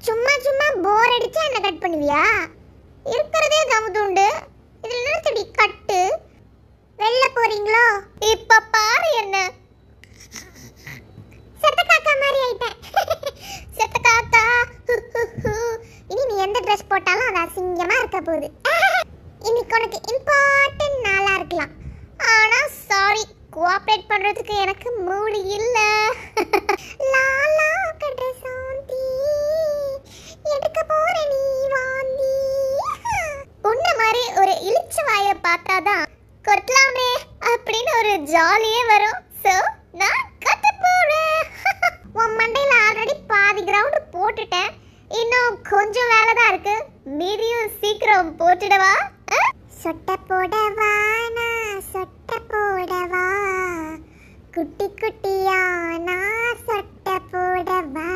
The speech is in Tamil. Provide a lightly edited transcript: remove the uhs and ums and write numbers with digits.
சும்மா சும்மா போர் அடிச்சா என்ன கட் பண்ணுவியா? இருக்கிறதே கமுதுண்டு, இதுல நிறுத்தடி கட்டு. வெளில போறீங்களோ? இப்ப பாரு என்ன செத்த காக்கா மாதிரி ஆயிட்டேன். செத்த காக்கா. இனி நீ எந்த ட்ரெஸ் போட்டாலும் அது அசிங்கமா இருக்க போகுது. இன்னைக்கு உனக்கு இம்பார்ட்டன்ட் நாளா இருக்கலாம், ஆனா சாரி, கோஆபரேட் பண்றதுக்கு எனக்கு மூடு இல்ல. லாலா கட்ட சாந்தி எடுக்க போற நீ வாந்தி. உன்ன மாதிரி ஒரு இழிச்ச வாயை பார்த்தாதான் கொட்டலாமே அப்படின்னு ஒரு ஜாலியே வரும். சோ நான் கட்ட போறேன். உன் மண்டையில ஆல்ரெடி பாதி கிரவுண்ட் போட்டுட்டேன், இன்னும் கொஞ்சம் வேலை தான் இருக்கு, மீதியும் சீக்கிரம் போட்டுடவா? சொட்ட போடவா, நான் சொட்ட போடவா, குட்டி குட்டியா நான் சொட்ட போடவா.